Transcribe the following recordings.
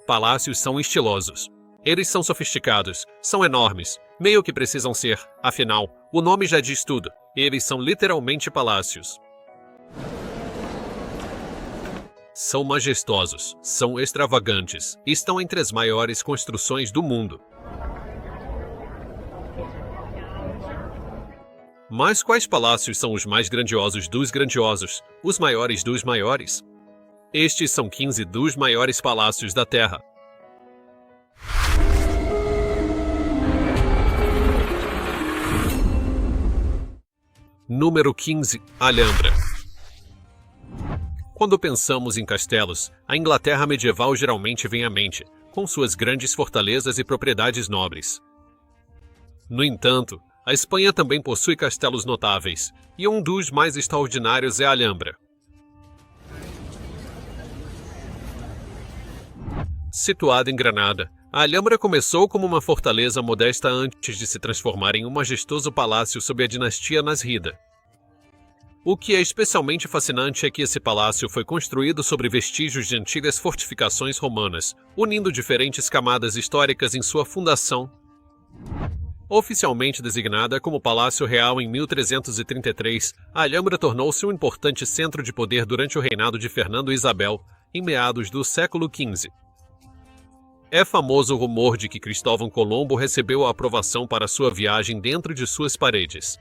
Palácios são estilosos. Eles são sofisticados, são enormes, meio que precisam ser, afinal, o nome já diz tudo. Eles são literalmente palácios. São majestosos, são extravagantes, estão entre as maiores construções do mundo. Mas quais palácios são os mais grandiosos dos grandiosos, os maiores dos maiores? Estes são 15 dos maiores palácios da Terra. Número 15. Alhambra. Quando pensamos em castelos, a Inglaterra medieval geralmente vem à mente, com suas grandes fortalezas e propriedades nobres. No entanto, a Espanha também possui castelos notáveis, e um dos mais extraordinários é a Alhambra. Situada em Granada, a Alhambra começou como uma fortaleza modesta antes de se transformar em um majestoso palácio sob a dinastia Nasrida. O que é especialmente fascinante é que esse palácio foi construído sobre vestígios de antigas fortificações romanas, unindo diferentes camadas históricas em sua fundação. Oficialmente designada como Palácio Real em 1333, a Alhambra tornou-se um importante centro de poder durante o reinado de Fernando e Isabel, em meados do século XV. É famoso o rumor de que Cristóvão Colombo recebeu a aprovação para sua viagem dentro de suas paredes.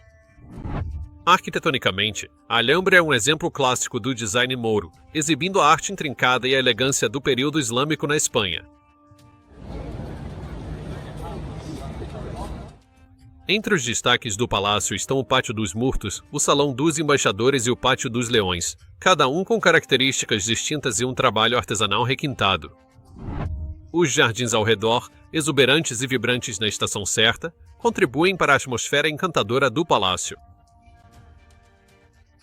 Arquitetonicamente, a Alhambra é um exemplo clássico do design mouro, exibindo a arte intrincada e a elegância do período islâmico na Espanha. Entre os destaques do palácio estão o Pátio dos Murtos, o Salão dos Embaixadores e o Pátio dos Leões, cada um com características distintas e um trabalho artesanal requintado. Os jardins ao redor, exuberantes e vibrantes na estação certa, contribuem para a atmosfera encantadora do palácio.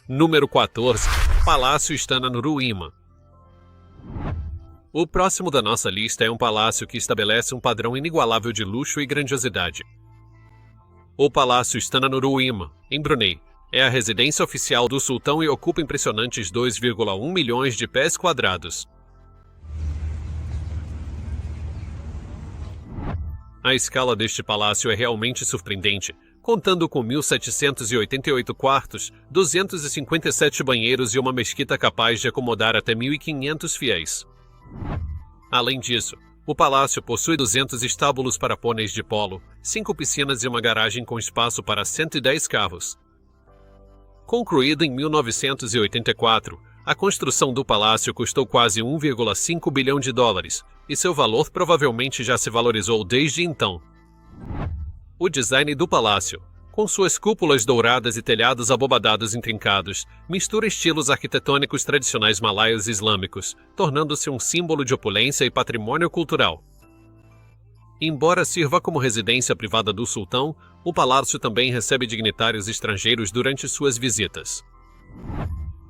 Número 14. Palácio Istana-Nuruyma. O próximo da nossa lista é um palácio que estabelece um padrão inigualável de luxo e grandiosidade. O Palácio Istana-Nuruyma, em Brunei, é a residência oficial do sultão e ocupa impressionantes 2,1 milhões de pés quadrados. A escala deste palácio é realmente surpreendente, contando com 1.788 quartos, 257 banheiros e uma mesquita capaz de acomodar até 1.500 fiéis. Além disso, o palácio possui 200 estábulos para pôneis de polo, 5 piscinas e uma garagem com espaço para 110 carros. Concluída em 1984, a construção do palácio custou quase 1,5 bilhão de dólares, e seu valor provavelmente já se valorizou desde então. O design do palácio, com suas cúpulas douradas e telhados abobadados intrincados, mistura estilos arquitetônicos tradicionais malaios e islâmicos, tornando-se um símbolo de opulência e patrimônio cultural. Embora sirva como residência privada do sultão, o palácio também recebe dignitários estrangeiros durante suas visitas.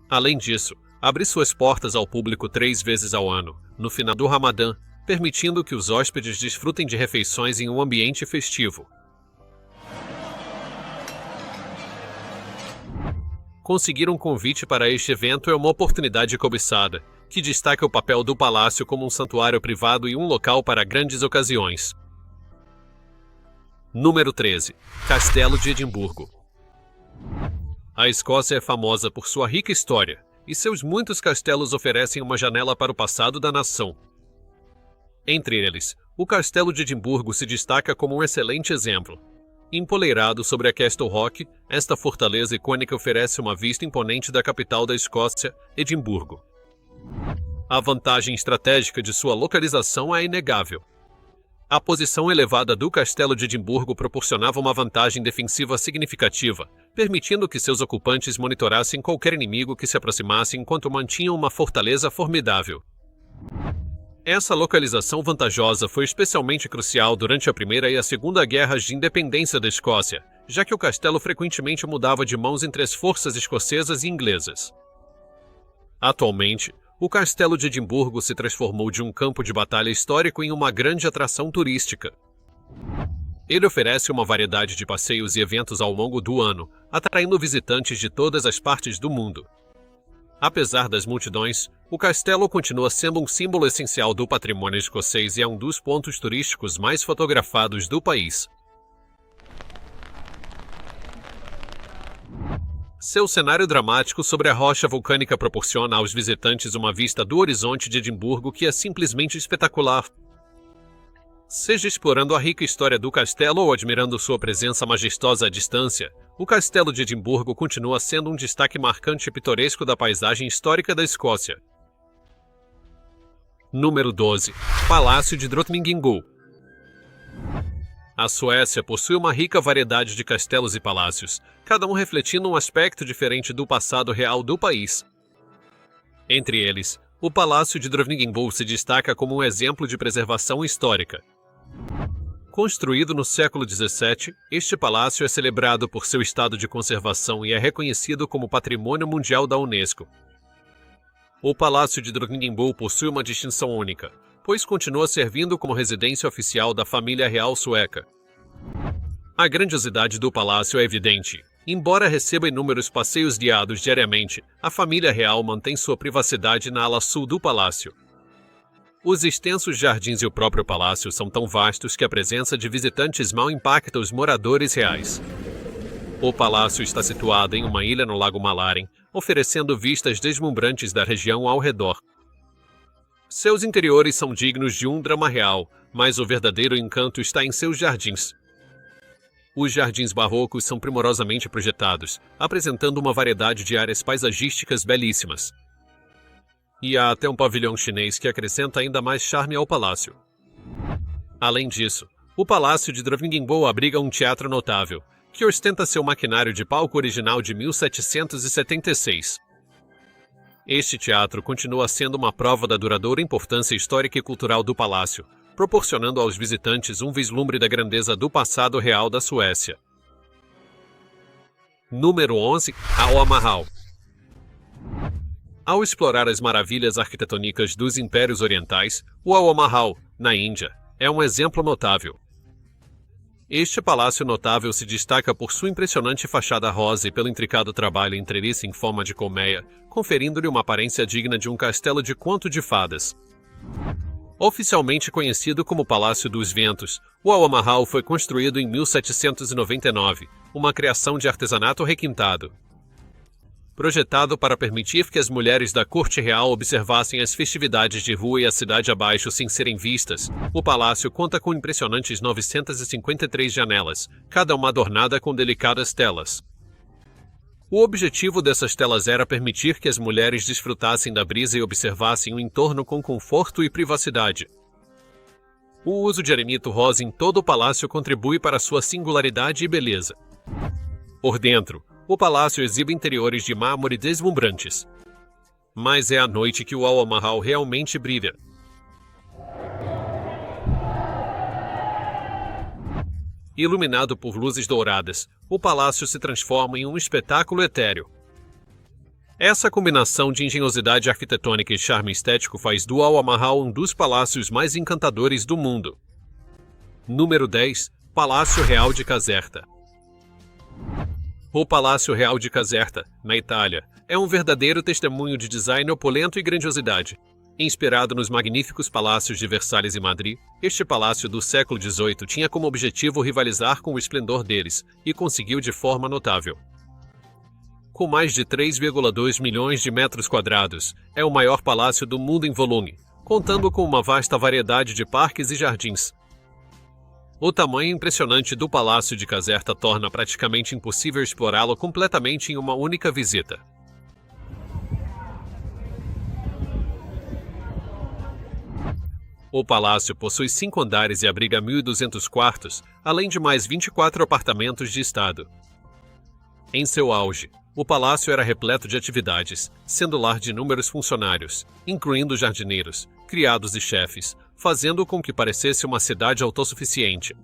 Além disso, abre suas portas ao público 3 vezes ao ano, no final do Ramadã, permitindo que os hóspedes desfrutem de refeições em um ambiente festivo. Conseguir um convite para este evento é uma oportunidade cobiçada, que destaca o papel do palácio como um santuário privado e um local para grandes ocasiões. Número 13. Castelo de Edimburgo. A Escócia é famosa por sua rica história, e seus muitos castelos oferecem uma janela para o passado da nação. Entre eles, o Castelo de Edimburgo se destaca como um excelente exemplo. Empoleirado sobre a Castle Rock, esta fortaleza icônica oferece uma vista imponente da capital da Escócia, Edimburgo. A vantagem estratégica de sua localização é inegável. A posição elevada do Castelo de Edimburgo proporcionava uma vantagem defensiva significativa, permitindo que seus ocupantes monitorassem qualquer inimigo que se aproximasse enquanto mantinham uma fortaleza formidável. Essa localização vantajosa foi especialmente crucial durante a Primeira e a Segunda Guerras de Independência da Escócia, já que o castelo frequentemente mudava de mãos entre as forças escocesas e inglesas. Atualmente, o Castelo de Edimburgo se transformou de um campo de batalha histórico em uma grande atração turística. Ele oferece uma variedade de passeios e eventos ao longo do ano, atraindo visitantes de todas as partes do mundo. Apesar das multidões, o castelo continua sendo um símbolo essencial do patrimônio escocês e é um dos pontos turísticos mais fotografados do país. Seu cenário dramático sobre a rocha vulcânica proporciona aos visitantes uma vista do horizonte de Edimburgo que é simplesmente espetacular. Seja explorando a rica história do castelo ou admirando sua presença majestosa à distância, o Castelo de Edimburgo continua sendo um destaque marcante e pitoresco da paisagem histórica da Escócia. Número 12. Palácio de Drottningholm. A Suécia possui uma rica variedade de castelos e palácios, cada um refletindo um aspecto diferente do passado real do país. Entre eles, o Palácio de Drottningholm se destaca como um exemplo de preservação histórica. Construído no século XVII, este palácio é celebrado por seu estado de conservação e é reconhecido como Patrimônio Mundial da Unesco. O Palácio de Drottningholm possui uma distinção única, pois continua servindo como residência oficial da família real sueca. A grandiosidade do palácio é evidente. Embora receba inúmeros passeios guiados diariamente, a família real mantém sua privacidade na ala sul do palácio. Os extensos jardins e o próprio palácio são tão vastos que a presença de visitantes mal impacta os moradores reais. O palácio está situado em uma ilha no Lago Mälaren, oferecendo vistas deslumbrantes da região ao redor. Seus interiores são dignos de um drama real, mas o verdadeiro encanto está em seus jardins. Os jardins barrocos são primorosamente projetados, apresentando uma variedade de áreas paisagísticas belíssimas. E há até um pavilhão chinês que acrescenta ainda mais charme ao palácio. Além disso, o Palácio de Drottningholm abriga um teatro notável, que ostenta seu maquinário de palco original de 1776. Este teatro continua sendo uma prova da duradoura importância histórica e cultural do palácio, proporcionando aos visitantes um vislumbre da grandeza do passado real da Suécia. Número 11. Taj Mahal. Ao explorar as maravilhas arquitetônicas dos impérios orientais, o Taj Mahal, na Índia, é um exemplo notável. Este palácio notável se destaca por sua impressionante fachada rosa e pelo intricado trabalho em treliça em forma de colmeia, conferindo-lhe uma aparência digna de um castelo de conto de fadas. Oficialmente conhecido como Palácio dos Ventos, o Taj Mahal foi construído em 1799, uma criação de artesanato requintado. Projetado para permitir que as mulheres da corte real observassem as festividades de rua e a cidade abaixo sem serem vistas, o palácio conta com impressionantes 953 janelas, cada uma adornada com delicadas telas. O objetivo dessas telas era permitir que as mulheres desfrutassem da brisa e observassem o entorno com conforto e privacidade. O uso de arenito rosa em todo o palácio contribui para sua singularidade e beleza. Por dentro, o palácio exibe interiores de mármore deslumbrantes. Mas é à noite que o Taj Mahal realmente brilha. Iluminado por luzes douradas, o palácio se transforma em um espetáculo etéreo. Essa combinação de engenhosidade arquitetônica e charme estético faz do Taj Mahal um dos palácios mais encantadores do mundo. Número 10. Palácio Real de Caserta. O Palácio Real de Caserta, na Itália, é um verdadeiro testemunho de design opulento e grandiosidade. Inspirado nos magníficos palácios de Versalhes e Madrid, este palácio do século XVIII tinha como objetivo rivalizar com o esplendor deles, e conseguiu de forma notável. Com mais de 3,2 milhões de metros quadrados, é o maior palácio do mundo em volume, contando com uma vasta variedade de parques e jardins. O tamanho impressionante do Palácio de Caserta torna praticamente impossível explorá-lo completamente em uma única visita. O palácio possui 5 andares e abriga 1.200 quartos, além de mais 24 apartamentos de estado. Em seu auge, o palácio era repleto de atividades, sendo lar de inúmeros funcionários, incluindo jardineiros, criados e chefes, fazendo com que parecesse uma cidade autossuficiente.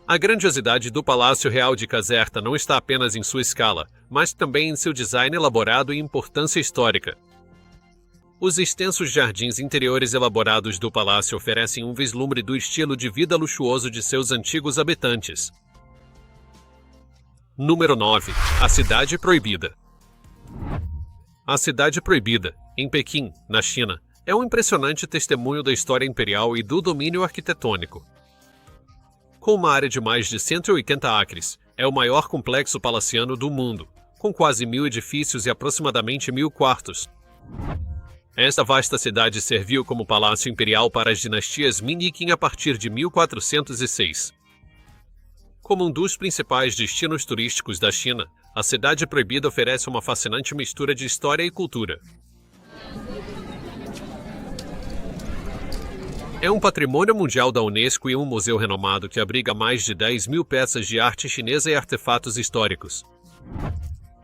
A grandiosidade do Palácio Real de Caserta não está apenas em sua escala, mas também em seu design elaborado e importância histórica. Os extensos jardins interiores elaborados do palácio oferecem um vislumbre do estilo de vida luxuoso de seus antigos habitantes. Número 9. A Cidade Proibida. A Cidade Proibida, em Pequim, na China, é um impressionante testemunho da história imperial e do domínio arquitetônico. Com uma área de mais de 180 acres, é o maior complexo palaciano do mundo, com quase 1.000 edifícios e aproximadamente 1.000 quartos. Esta vasta cidade serviu como palácio imperial para as dinastias Ming e Qing a partir de 1406. Como um dos principais destinos turísticos da China, a Cidade Proibida oferece uma fascinante mistura de história e cultura. É um patrimônio mundial da Unesco e um museu renomado que abriga mais de 10.000 peças de arte chinesa e artefatos históricos.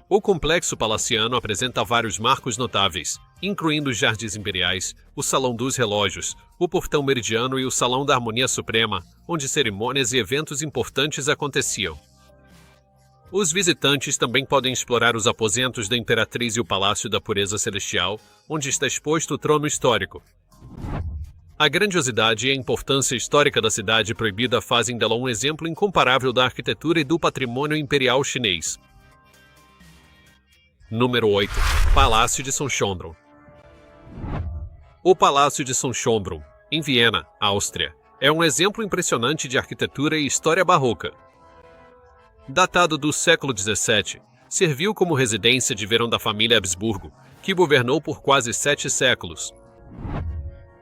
O complexo palaciano apresenta vários marcos notáveis, incluindo os Jardins Imperiais, o Salão dos Relógios, o Portão Meridiano e o Salão da Harmonia Suprema, onde cerimônias e eventos importantes aconteciam. Os visitantes também podem explorar os aposentos da Imperatriz e o Palácio da Pureza Celestial, onde está exposto o trono histórico. A grandiosidade e a importância histórica da Cidade Proibida fazem dela um exemplo incomparável da arquitetura e do patrimônio imperial chinês. Número 8. Palácio de Sonnenschönbrunn. O Palácio de Sonnenschönbrunn, em Viena, Áustria, é um exemplo impressionante de arquitetura e história barroca. Datado do século XVII, serviu como residência de verão da família Habsburgo, que governou por quase 7 séculos.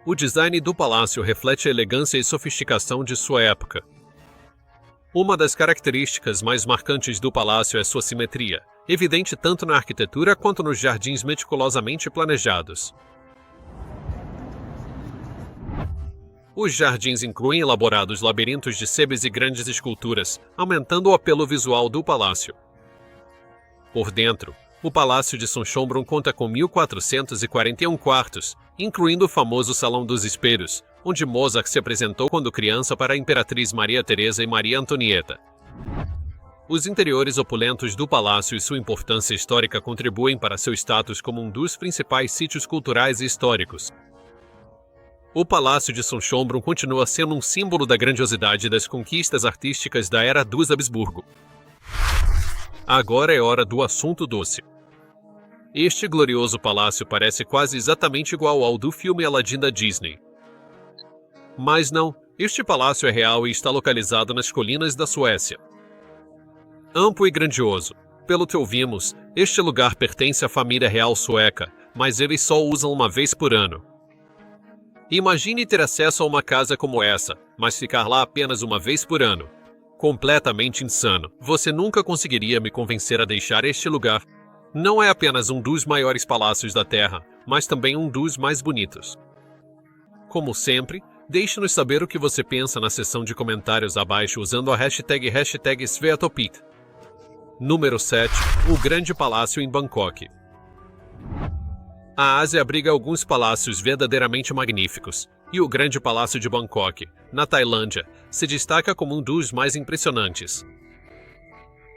O design do palácio reflete a elegância e sofisticação de sua época. Uma das características mais marcantes do palácio é sua simetria, evidente tanto na arquitetura quanto nos jardins meticulosamente planejados. Os jardins incluem elaborados labirintos de sebes e grandes esculturas, aumentando o apelo visual do palácio. Por dentro, o Palácio de Sonnenschönbrunn conta com 1.441 quartos, incluindo o famoso Salão dos Espelhos, onde Mozart se apresentou quando criança para a Imperatriz Maria Teresa e Maria Antonieta. Os interiores opulentos do palácio e sua importância histórica contribuem para seu status como um dos principais sítios culturais e históricos. O Palácio de Sonnenschönbrunn continua sendo um símbolo da grandiosidade das conquistas artísticas da Era dos Habsburgo. Agora é hora do assunto doce. Este glorioso palácio parece quase exatamente igual ao do filme Aladdin da Disney. Mas não, este palácio é real e está localizado nas colinas da Suécia. Amplo e grandioso, pelo que ouvimos, este lugar pertence à família real sueca, mas eles só o usam uma vez por ano. Imagine ter acesso a uma casa como essa, mas ficar lá apenas uma vez por ano. Completamente insano. Você nunca conseguiria me convencer a deixar este lugar. Não é apenas um dos maiores palácios da Terra, mas também um dos mais bonitos. Como sempre, deixe-nos saber o que você pensa na seção de comentários abaixo usando a hashtag #Svetopit. Número 7. O Grande Palácio em Bangkok. A Ásia abriga alguns palácios verdadeiramente magníficos, e o Grande Palácio de Bangkok, na Tailândia, se destaca como um dos mais impressionantes.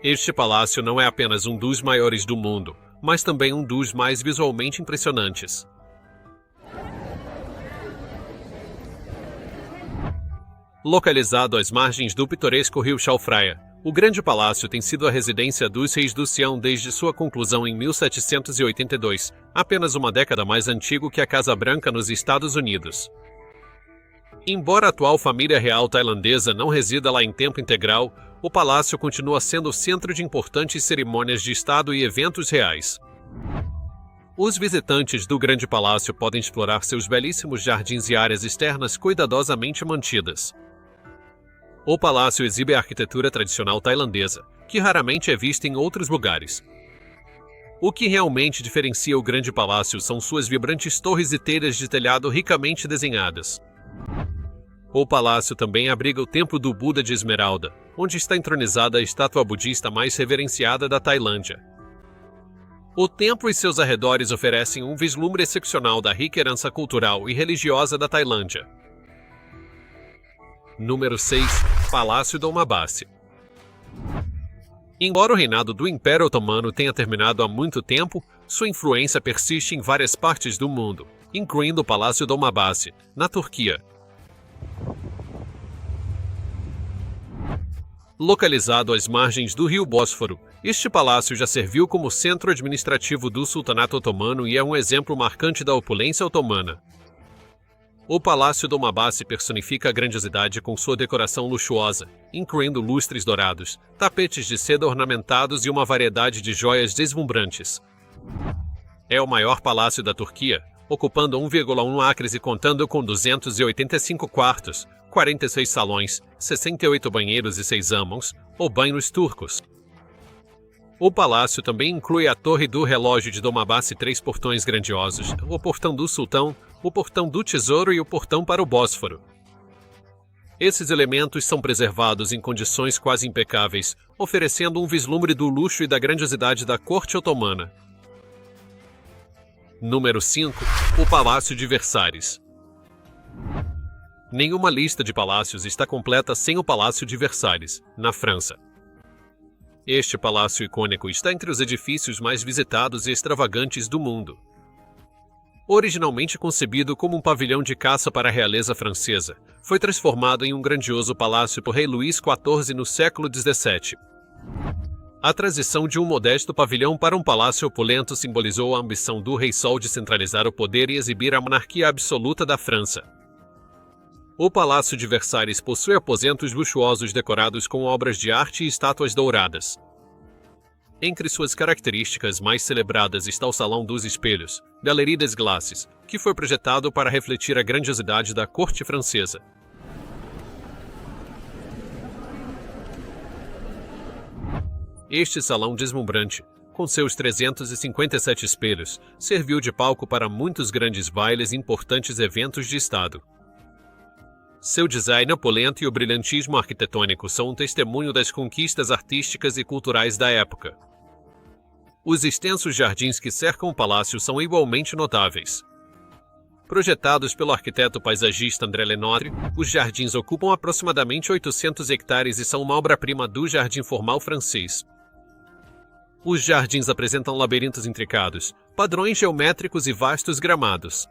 Este palácio não é apenas um dos maiores do mundo, mas também um dos mais visualmente impressionantes. Localizado às margens do pitoresco rio Chao Phraya, o Grande Palácio tem sido a residência dos reis do Sião desde sua conclusão em 1782, apenas uma década mais antigo que a Casa Branca nos Estados Unidos. Embora a atual família real tailandesa não resida lá em tempo integral, o palácio continua sendo o centro de importantes cerimônias de Estado e eventos reais. Os visitantes do Grande Palácio podem explorar seus belíssimos jardins e áreas externas cuidadosamente mantidas. O palácio exibe a arquitetura tradicional tailandesa, que raramente é vista em outros lugares. O que realmente diferencia o Grande Palácio são suas vibrantes torres e telhas de telhado ricamente desenhadas. O palácio também abriga o Templo do Buda de Esmeralda, onde está entronizada a estátua budista mais reverenciada da Tailândia. O templo e seus arredores oferecem um vislumbre excepcional da rica herança cultural e religiosa da Tailândia. Número 6. Palácio Dolmabahçe. Embora o reinado do Império Otomano tenha terminado há muito tempo, sua influência persiste em várias partes do mundo, incluindo o Palácio Dolmabahçe, na Turquia. Localizado às margens do rio Bósforo, Este palácio já serviu como centro administrativo do Sultanato Otomano e é um exemplo marcante da opulência otomana. O Palácio Dolmabahçe personifica a grandiosidade com sua decoração luxuosa, incluindo lustres dourados, tapetes de seda ornamentados e uma variedade de joias deslumbrantes. É o maior palácio da Turquia, ocupando 1,1 acres e contando com 285 quartos, 46 salões, 68 banheiros e 6 hamãos, ou banhos turcos. O palácio também inclui a Torre do Relógio de Dolmabahçe e 3 portões grandiosos, o Portão do Sultão, o Portão do Tesouro e o Portão para o Bósforo. Esses elementos são preservados em condições quase impecáveis, oferecendo um vislumbre do luxo e da grandiosidade da corte otomana. Número 5. O Palácio de Versalhes. Nenhuma lista de palácios está completa sem o Palácio de Versalhes, na França. Este palácio icônico está entre os edifícios mais visitados e extravagantes do mundo. Originalmente concebido como um pavilhão de caça para a realeza francesa, foi transformado em um grandioso palácio por rei Luís XIV no século XVII. A transição de um modesto pavilhão para um palácio opulento simbolizou a ambição do Rei Sol de centralizar o poder e exibir a monarquia absoluta da França. O Palácio de Versalhes possui aposentos luxuosos decorados com obras de arte e estátuas douradas. Entre suas características mais celebradas está o Salão dos Espelhos, Galerie des Glaces, que foi projetado para refletir a grandiosidade da corte francesa. Este salão deslumbrante, com seus 357 espelhos, serviu de palco para muitos grandes bailes e importantes eventos de Estado. Seu design opulento e o brilhantismo arquitetônico são um testemunho das conquistas artísticas e culturais da época. Os extensos jardins que cercam o palácio são igualmente notáveis. Projetados pelo arquiteto paisagista André Lenotre, os jardins ocupam aproximadamente 800 hectares e são uma obra-prima do jardim formal francês. Os jardins apresentam labirintos intricados, padrões geométricos e vastos gramados.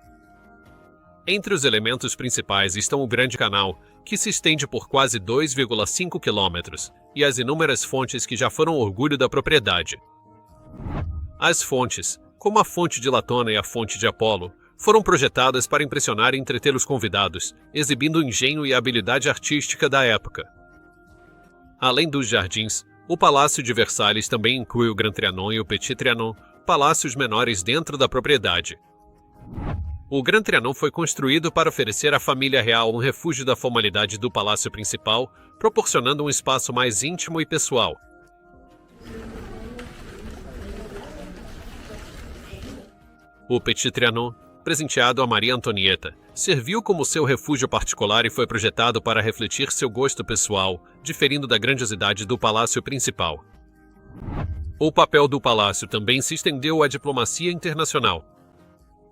Entre os elementos principais estão o Grande Canal, que se estende por quase 2,5 quilômetros, e as inúmeras fontes que já foram orgulho da propriedade. As fontes, como a Fonte de Latona e a Fonte de Apolo, foram projetadas para impressionar e entreter os convidados, exibindo o engenho e a habilidade artística da época. Além dos jardins, o Palácio de Versalhes também inclui o Grand Trianon e o Petit Trianon, palácios menores dentro da propriedade. O Grand Trianon foi construído para oferecer à família real um refúgio da formalidade do palácio principal, proporcionando um espaço mais íntimo e pessoal. O Petit Trianon, presenteado a Maria Antonieta, serviu como seu refúgio particular e foi projetado para refletir seu gosto pessoal, diferindo da grandiosidade do palácio principal. O papel do palácio também se estendeu à diplomacia internacional.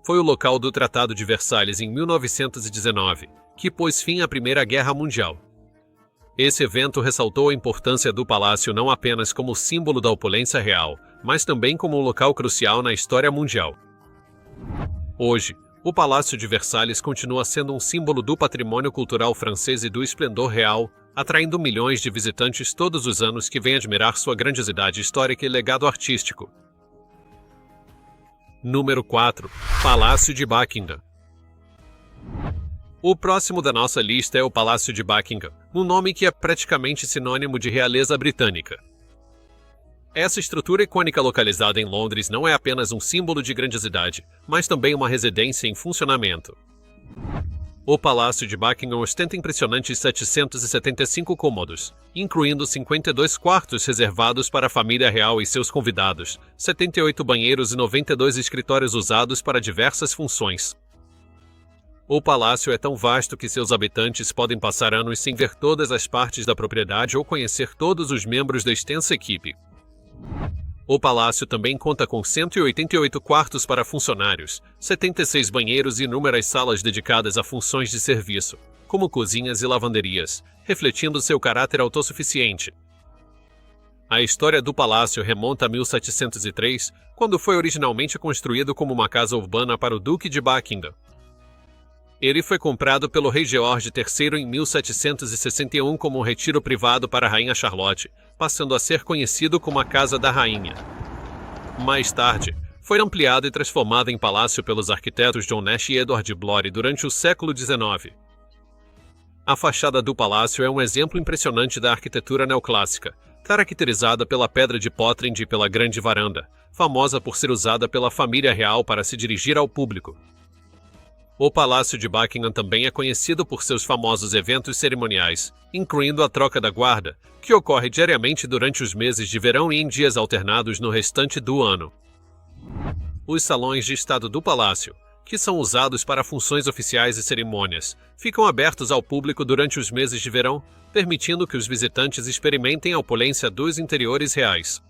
Foi o local do Tratado de Versalhes em 1919, que pôs fim à Primeira Guerra Mundial. Esse evento ressaltou a importância do palácio não apenas como símbolo da opulência real, mas também como um local crucial na história mundial. Hoje, o Palácio de Versalhes continua sendo um símbolo do patrimônio cultural francês e do esplendor real, atraindo milhões de visitantes todos os anos que vêm admirar sua grandiosidade histórica e legado artístico. Número 4. Palácio de Buckingham. O próximo da nossa lista é o Palácio de Buckingham, um nome que é praticamente sinônimo de realeza britânica. Essa estrutura icônica localizada em Londres não é apenas um símbolo de grandiosidade, mas também uma residência em funcionamento. O Palácio de Buckingham ostenta impressionantes 775 cômodos, incluindo 52 quartos reservados para a família real e seus convidados, 78 banheiros e 92 escritórios usados para diversas funções. O palácio é tão vasto que seus habitantes podem passar anos sem ver todas as partes da propriedade ou conhecer todos os membros da extensa equipe. O palácio também conta com 188 quartos para funcionários, 76 banheiros e inúmeras salas dedicadas a funções de serviço, como cozinhas e lavanderias, refletindo seu caráter autossuficiente. A história do palácio remonta a 1703, quando foi originalmente construído como uma casa urbana para o Duque de Buckingham. Ele foi comprado pelo rei George III em 1761 como um retiro privado para a rainha Charlotte, passando a ser conhecido como a Casa da Rainha. Mais tarde, foi ampliado e transformado em palácio pelos arquitetos John Nash e Edward Blore durante o século XIX. A fachada do palácio é um exemplo impressionante da arquitetura neoclássica, caracterizada pela pedra de Portland e pela grande varanda, famosa por ser usada pela família real para se dirigir ao público. O Palácio de Buckingham também é conhecido por seus famosos eventos cerimoniais, incluindo a troca da guarda, que ocorre diariamente durante os meses de verão e em dias alternados no restante do ano. Os salões de estado do palácio, que são usados para funções oficiais e cerimônias, ficam abertos ao público durante os meses de verão, permitindo que os visitantes experimentem a opulência dos interiores reais.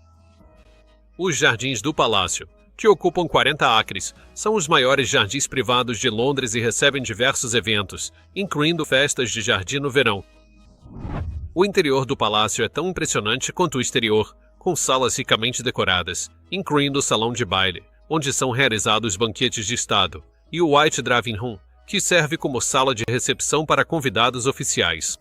Os jardins do palácio, que ocupam 40 acres, são os maiores jardins privados de Londres e recebem diversos eventos, incluindo festas de jardim no verão. O interior do palácio é tão impressionante quanto o exterior, com salas ricamente decoradas, incluindo o salão de baile, onde são realizados banquetes de estado, e o White Drawing Room, que serve como sala de recepção para convidados oficiais.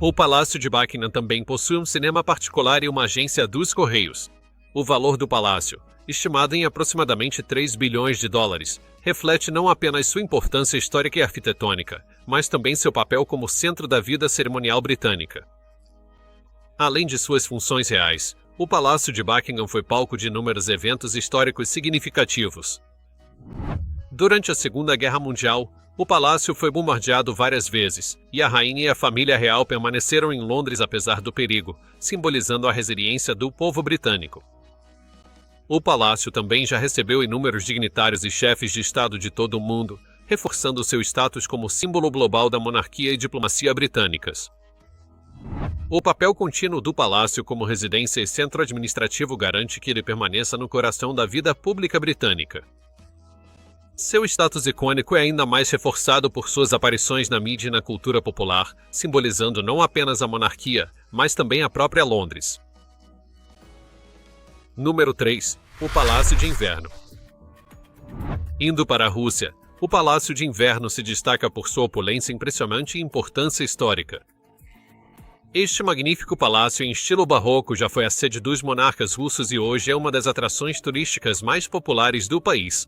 O Palácio de Buckingham também possui um cinema particular e uma agência dos Correios. O valor do palácio, estimado em aproximadamente 3 bilhões de dólares, reflete não apenas sua importância histórica e arquitetônica, mas também seu papel como centro da vida cerimonial britânica. Além de suas funções reais, o Palácio de Buckingham foi palco de inúmeros eventos históricos significativos. Durante a Segunda Guerra Mundial, o palácio foi bombardeado várias vezes, e a rainha e a família real permaneceram em Londres apesar do perigo, simbolizando a resiliência do povo britânico. O palácio também já recebeu inúmeros dignitários e chefes de estado de todo o mundo, reforçando seu status como símbolo global da monarquia e diplomacia britânicas. O papel contínuo do palácio como residência e centro administrativo garante que ele permaneça no coração da vida pública britânica. Seu status icônico é ainda mais reforçado por suas aparições na mídia e na cultura popular, simbolizando não apenas a monarquia, mas também a própria Londres. Número 3. O Palácio de Inverno. Indo para a Rússia, o Palácio de Inverno se destaca por sua opulência impressionante e importância histórica. Este magnífico palácio em estilo barroco já foi a sede dos monarcas russos e hoje é uma das atrações turísticas mais populares do país.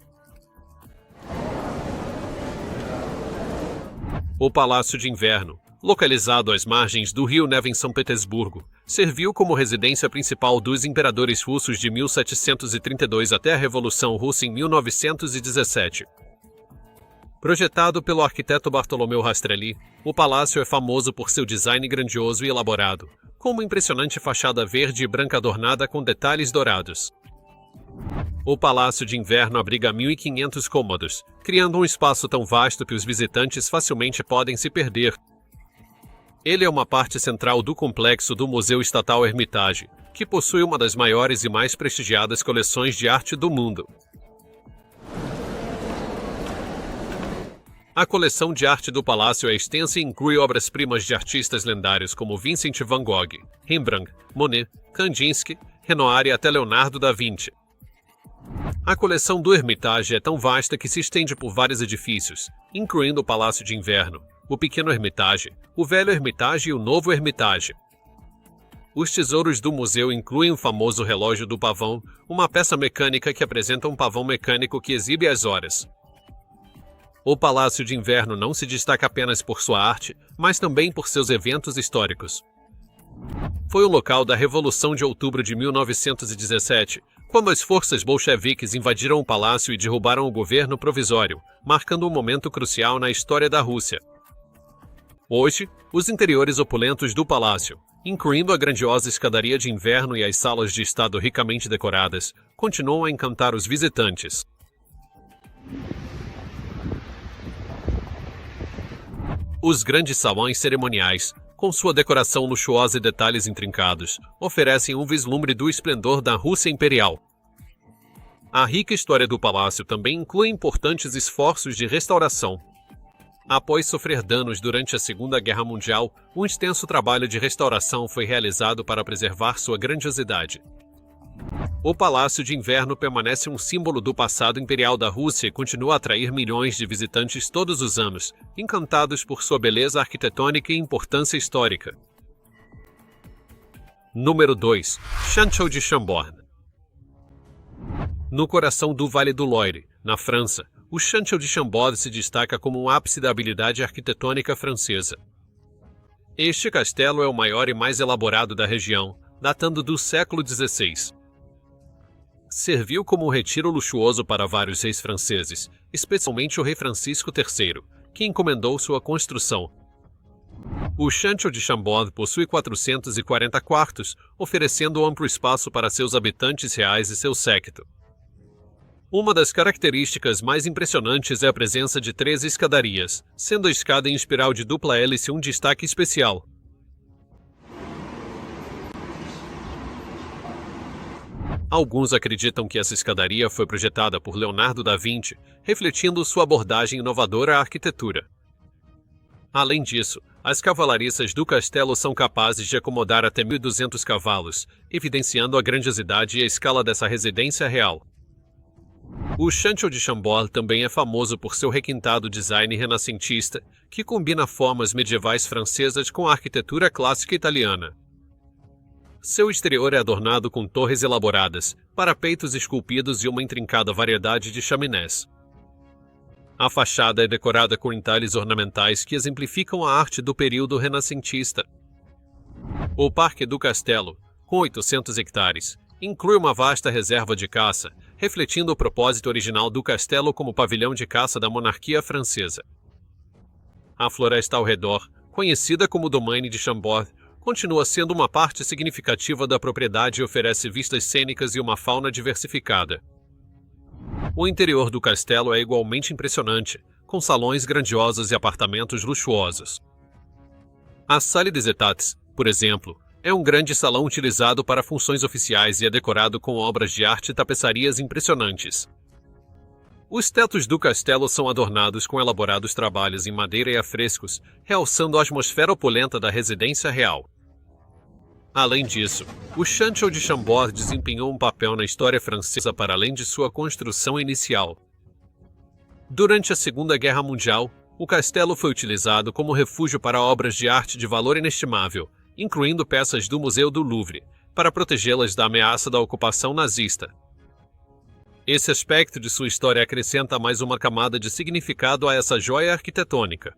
O Palácio de Inverno, localizado às margens do rio Neva em São Petersburgo, serviu como residência principal dos imperadores russos de 1732 até a Revolução Russa em 1917. Projetado pelo arquiteto Bartolomeu Rastrelli, o palácio é famoso por seu design grandioso e elaborado, com uma impressionante fachada verde e branca adornada com detalhes dourados. O Palácio de Inverno abriga 1.500 cômodos, criando um espaço tão vasto que os visitantes facilmente podem se perder. Ele é uma parte central do complexo do Museu Estatal Hermitage, que possui uma das maiores e mais prestigiadas coleções de arte do mundo. A coleção de arte do palácio é extensa e inclui obras-primas de artistas lendários como Vincent van Gogh, Rembrandt, Monet, Kandinsky, Renoir e até Leonardo da Vinci. A coleção do Hermitage é tão vasta que se estende por vários edifícios, incluindo o Palácio de Inverno, o Pequeno Hermitage, o Velho Hermitage e o Novo Hermitage. Os tesouros do museu incluem o famoso relógio do pavão, uma peça mecânica que apresenta um pavão mecânico que exibe as horas. O Palácio de Inverno não se destaca apenas por sua arte, mas também por seus eventos históricos. Foi o local da Revolução de Outubro de 1917, quando as forças bolcheviques invadiram o palácio e derrubaram o governo provisório, marcando um momento crucial na história da Rússia. Hoje, os interiores opulentos do palácio, incluindo a grandiosa escadaria de inverno e as salas de estado ricamente decoradas, continuam a encantar os visitantes. Os grandes salões cerimoniais, com sua decoração luxuosa e detalhes intrincados, oferecem um vislumbre do esplendor da Rússia imperial. A rica história do palácio também inclui importantes esforços de restauração. Após sofrer danos durante a Segunda Guerra Mundial, um extenso trabalho de restauração foi realizado para preservar sua grandiosidade. O Palácio de Inverno permanece um símbolo do passado imperial da Rússia e continua a atrair milhões de visitantes todos os anos, encantados por sua beleza arquitetônica e importância histórica. Número 2. Château de Chambord. No coração do Vale do Loire, na França, o Château de Chambord se destaca como um ápice da habilidade arquitetônica francesa. Este castelo é o maior e mais elaborado da região, datando do século XVI. Serviu como um retiro luxuoso para vários reis franceses, especialmente o rei Francisco III, que encomendou sua construção. O Château de Chambord possui 440 quartos, oferecendo amplo espaço para seus habitantes reais e seu séquito. Uma das características mais impressionantes é a presença de 3 escadarias, sendo a escada em espiral de dupla hélice um destaque especial. Alguns acreditam que essa escadaria foi projetada por Leonardo da Vinci, refletindo sua abordagem inovadora à arquitetura. Além disso, as cavalariças do castelo são capazes de acomodar até 1.200 cavalos, evidenciando a grandiosidade e a escala dessa residência real. O Château de Chambord também é famoso por seu requintado design renascentista, que combina formas medievais francesas com a arquitetura clássica italiana. Seu exterior é adornado com torres elaboradas, parapeitos esculpidos e uma intrincada variedade de chaminés. A fachada é decorada com entalhes ornamentais que exemplificam a arte do período renascentista. O Parque do Castelo, com 800 hectares, inclui uma vasta reserva de caça, refletindo o propósito original do castelo como pavilhão de caça da monarquia francesa. A floresta ao redor, conhecida como Domaine de Chambord, continua sendo uma parte significativa da propriedade e oferece vistas cênicas e uma fauna diversificada. O interior do castelo é igualmente impressionante, com salões grandiosos e apartamentos luxuosos. A Salle des États, por exemplo, é um grande salão utilizado para funções oficiais e é decorado com obras de arte e tapeçarias impressionantes. Os tetos do castelo são adornados com elaborados trabalhos em madeira e afrescos, realçando a atmosfera opulenta da residência real. Além disso, o Château de Chambord desempenhou um papel na história francesa para além de sua construção inicial. Durante a Segunda Guerra Mundial, o castelo foi utilizado como refúgio para obras de arte de valor inestimável, incluindo peças do Museu do Louvre, para protegê-las da ameaça da ocupação nazista. Esse aspecto de sua história acrescenta mais uma camada de significado a essa joia arquitetônica.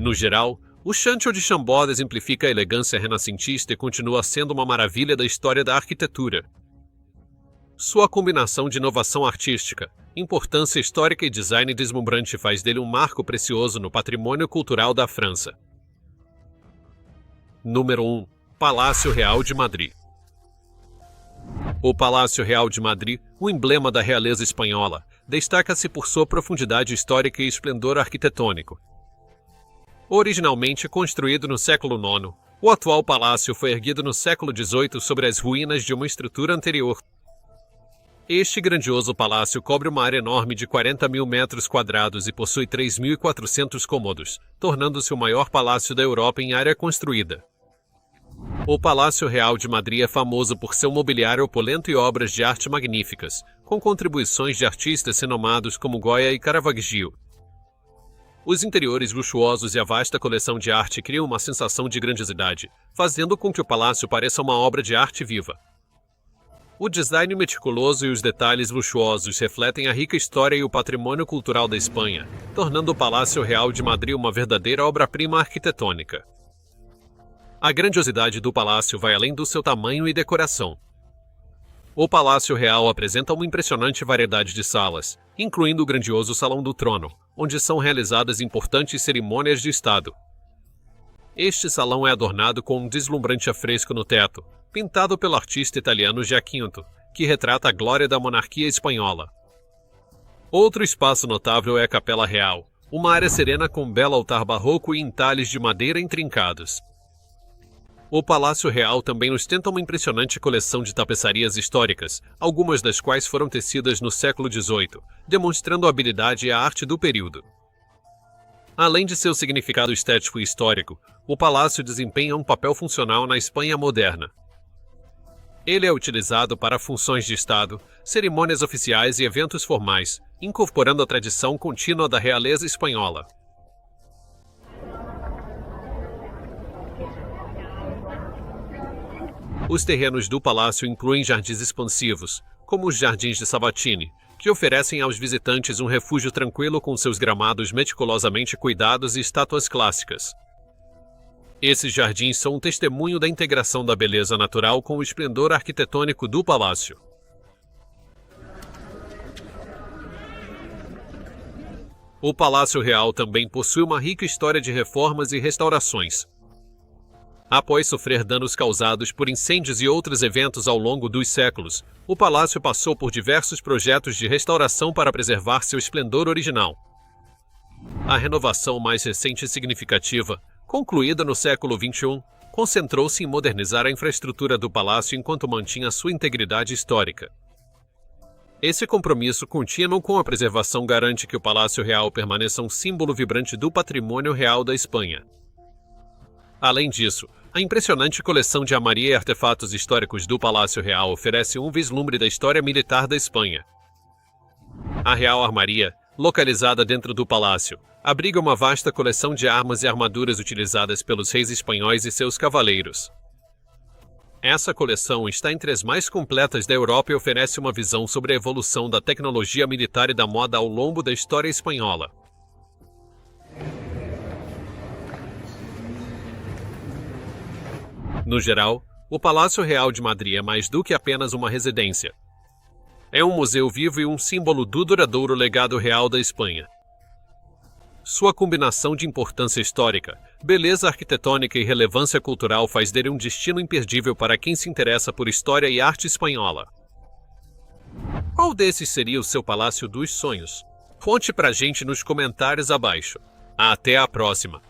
No geral, o Château de Chambord exemplifica a elegância renascentista e continua sendo uma maravilha da história da arquitetura. Sua combinação de inovação artística, importância histórica e design deslumbrante faz dele um marco precioso no patrimônio cultural da França. Número 1. Palácio Real de Madrid. O Palácio Real de Madrid, o emblema da realeza espanhola, destaca-se por sua profundidade histórica e esplendor arquitetônico. Originalmente construído no século IX, o atual palácio foi erguido no século XVIII sobre as ruínas de uma estrutura anterior. Este grandioso palácio cobre uma área enorme de 40.000 metros quadrados e possui 3.400 cômodos, tornando-se o maior palácio da Europa em área construída. O Palácio Real de Madrid é famoso por seu mobiliário opulento e obras de arte magníficas, com contribuições de artistas renomados como Goya e Caravaggio. Os interiores luxuosos e a vasta coleção de arte criam uma sensação de grandiosidade, fazendo com que o palácio pareça uma obra de arte viva. O design meticuloso e os detalhes luxuosos refletem a rica história e o patrimônio cultural da Espanha, tornando o Palácio Real de Madrid uma verdadeira obra-prima arquitetônica. A grandiosidade do palácio vai além do seu tamanho e decoração. O Palácio Real apresenta uma impressionante variedade de salas, incluindo o grandioso Salão do Trono, onde são realizadas importantes cerimônias de Estado. Este salão é adornado com um deslumbrante afresco no teto, pintado pelo artista italiano Giaquinto, que retrata a glória da monarquia espanhola. Outro espaço notável é a Capela Real, uma área serena com um belo altar barroco e entalhes de madeira intrincados. O Palácio Real também ostenta uma impressionante coleção de tapeçarias históricas, algumas das quais foram tecidas no século XVIII, demonstrando a habilidade e a arte do período. Além de seu significado estético e histórico, o palácio desempenha um papel funcional na Espanha moderna. Ele é utilizado para funções de Estado, cerimônias oficiais e eventos formais, incorporando a tradição contínua da realeza espanhola. Os terrenos do palácio incluem jardins expansivos, como os Jardins de Sabatini, que oferecem aos visitantes um refúgio tranquilo com seus gramados meticulosamente cuidados e estátuas clássicas. Esses jardins são um testemunho da integração da beleza natural com o esplendor arquitetônico do palácio. O Palácio Real também possui uma rica história de reformas e restaurações. Após sofrer danos causados por incêndios e outros eventos ao longo dos séculos, o palácio passou por diversos projetos de restauração para preservar seu esplendor original. A renovação mais recente e significativa, concluída no século XXI, concentrou-se em modernizar a infraestrutura do palácio enquanto mantinha sua integridade histórica. Esse compromisso contínuo com a preservação garante que o Palácio Real permaneça um símbolo vibrante do patrimônio real da Espanha. Além disso, a impressionante coleção de armaria e artefatos históricos do Palácio Real oferece um vislumbre da história militar da Espanha. A Real Armaria, localizada dentro do palácio, abriga uma vasta coleção de armas e armaduras utilizadas pelos reis espanhóis e seus cavaleiros. Essa coleção está entre as mais completas da Europa e oferece uma visão sobre a evolução da tecnologia militar e da moda ao longo da história espanhola. No geral, o Palácio Real de Madrid é mais do que apenas uma residência. É um museu vivo e um símbolo do duradouro legado real da Espanha. Sua combinação de importância histórica, beleza arquitetônica e relevância cultural faz dele um destino imperdível para quem se interessa por história e arte espanhola. Qual desses seria o seu palácio dos sonhos? Conte pra gente nos comentários abaixo. Até a próxima!